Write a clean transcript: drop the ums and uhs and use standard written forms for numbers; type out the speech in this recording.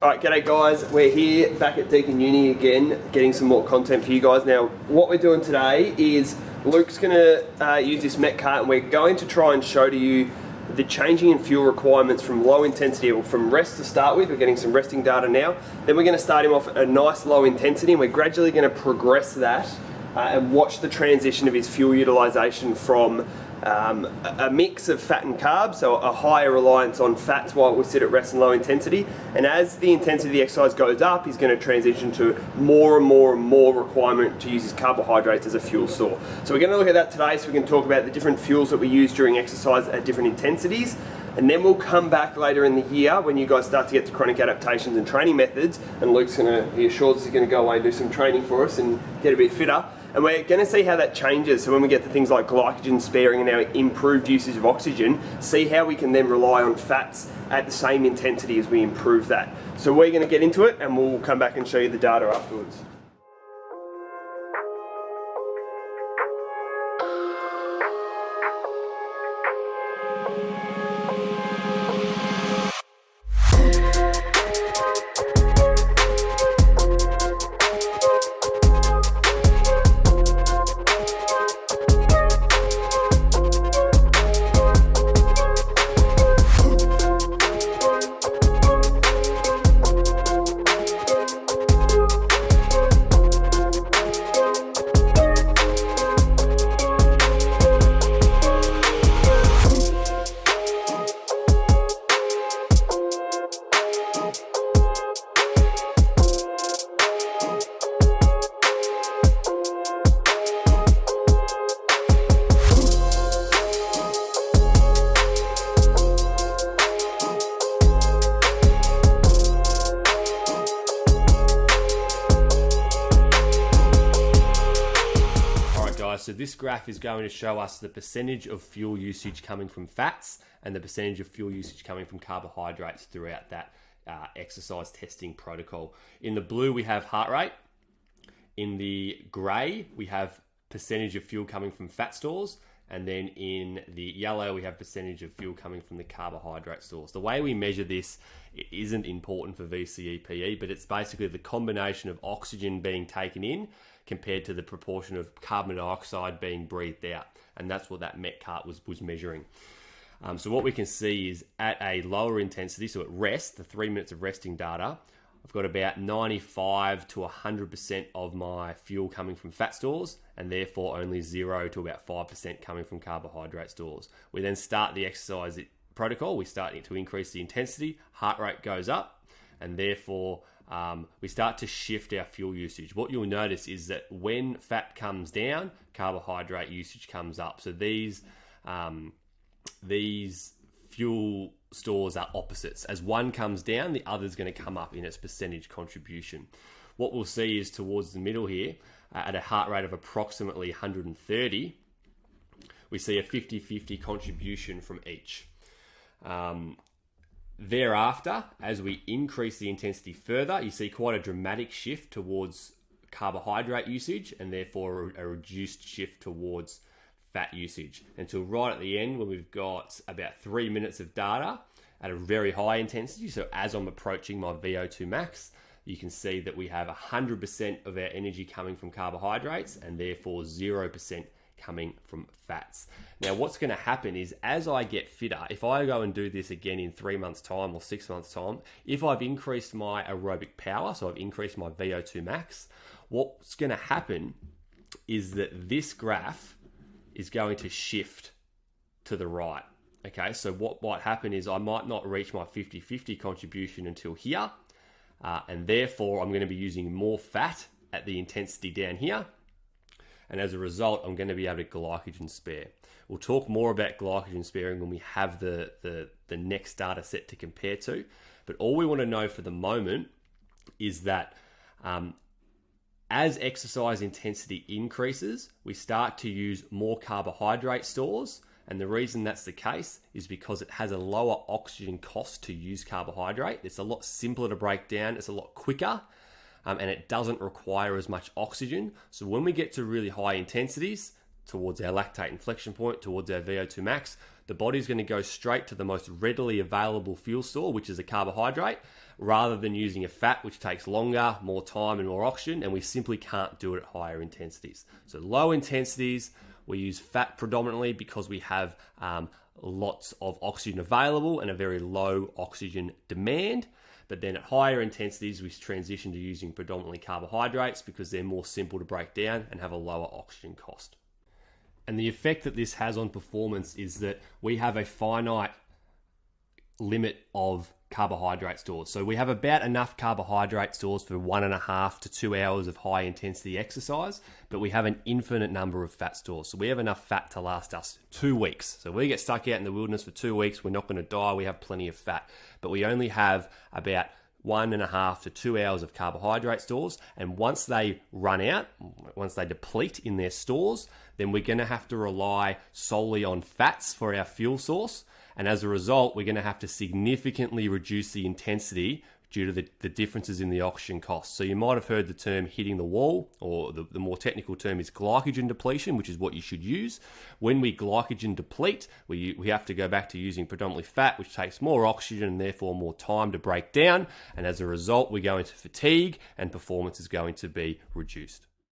Alright, g'day guys, we're here back at Deakin Uni again, getting some more content for you guys. Now, what we're doing today is Luke's going to use this met cart and we're going to try and show to you the changing in fuel requirements from low intensity, or from rest to start with. We're getting some resting data now. Then we're going to start him off at a nice low intensity and we're gradually going to progress that and watch the transition of his fuel utilisation from a mix of fat and carbs, so a higher reliance on fats while we sit at rest and low intensity. And as the intensity of the exercise goes up, he's going to transition to more and more requirement to use his carbohydrates as a fuel store. So we're going to look at that today, so we can talk about the different fuels that we use during exercise at different intensities. And then we'll come back later in the year when you guys start to get to chronic adaptations and training methods, and Luke's he assures us he's going to go away and do some training for us and get a bit fitter. And we're going to see how that changes. So when we get to things like glycogen sparing and our improved usage of oxygen, see how we can then rely on fats at the same intensity as we improve that. So we're going to get into it and we'll come back and show you the data afterwards. So this graph is going to show us the percentage of fuel usage coming from fats and the percentage of fuel usage coming from carbohydrates throughout that exercise testing protocol. In the blue, we have heart rate. In the gray, we have percentage of fuel coming from fat stores. And then in the yellow, we have percentage of fuel coming from the carbohydrate stores. The way we measure this, it isn't important for VCEPE, but it's basically the combination of oxygen being taken in compared to the proportion of carbon dioxide being breathed out. And that's what that met cart was measuring. So what we can see is at a lower intensity, so at rest, the 3 minutes of resting data, I've got about 95 to 100% of my fuel coming from fat stores, and therefore only 0 to about 5% coming from carbohydrate stores. We then start the exercise protocol. We start to increase the intensity, heart rate goes up, and therefore we start to shift our fuel usage. What you'll notice is that when fat comes down, carbohydrate usage comes up. So these fuel stores are opposites. As one comes down, the other's going to come up in its percentage contribution. What we'll see is towards the middle here, at a heart rate of approximately 130, we see a 50-50 contribution from each. Thereafter, as we increase the intensity further, you see quite a dramatic shift towards carbohydrate usage and therefore a reduced shift towards fat usage, until right at the end when we've got about 3 minutes of data at a very high intensity. So as I'm approaching my VO2 max, you can see that we have 100% of our energy coming from carbohydrates and therefore 0% coming from fats. Now what's going to happen is, as I get fitter, if I go and do this again in 3 months time or 6 months time, if I've increased my aerobic power, so I've increased my VO2 max, what's going to happen is that this graph is going to shift to the right. Okay, so what might happen is I might not reach my 50-50 contribution until here, and therefore I'm going to be using more fat at the intensity down here, and as a result I'm going to be able to glycogen spare. We'll talk more about glycogen sparing when we have the next data set to compare to, but all we want to know for the moment is that as exercise intensity increases, we start to use more carbohydrate stores. And the reason that's the case is because it has a lower oxygen cost to use carbohydrate. It's a lot simpler to break down. It's a lot quicker. And it doesn't require as much oxygen. So when we get to really high intensities, towards our lactate inflection point, towards our VO2 max, the body's going to go straight to the most readily available fuel store, which is a carbohydrate, rather than using a fat which takes longer, more time and more oxygen, and we simply can't do it at higher intensities. So low intensities, we use fat predominantly because we have lots of oxygen available and a very low oxygen demand. But then at higher intensities, we transition to using predominantly carbohydrates because they're more simple to break down and have a lower oxygen cost. And the effect that this has on performance is that we have a finite limit of carbohydrate stores. So we have about enough carbohydrate stores for 1.5 to 2 hours of high intensity exercise, but we have an infinite number of fat stores. So we have enough fat to last us 2 weeks. So we get stuck out in the wilderness for 2 weeks, we're not going to die, we have plenty of fat, but we only have about 1.5 to 2 hours of carbohydrate stores. And once they run out, once they deplete in their stores, then we're going to have to rely solely on fats for our fuel source. And as a result, we're going to have to significantly reduce the intensity due to the differences in the oxygen costs. So you might have heard the term hitting the wall, or the more technical term is glycogen depletion, which is what you should use. When we glycogen deplete, we have to go back to using predominantly fat, which takes more oxygen and therefore more time to break down. And as a result, we go into fatigue and performance is going to be reduced.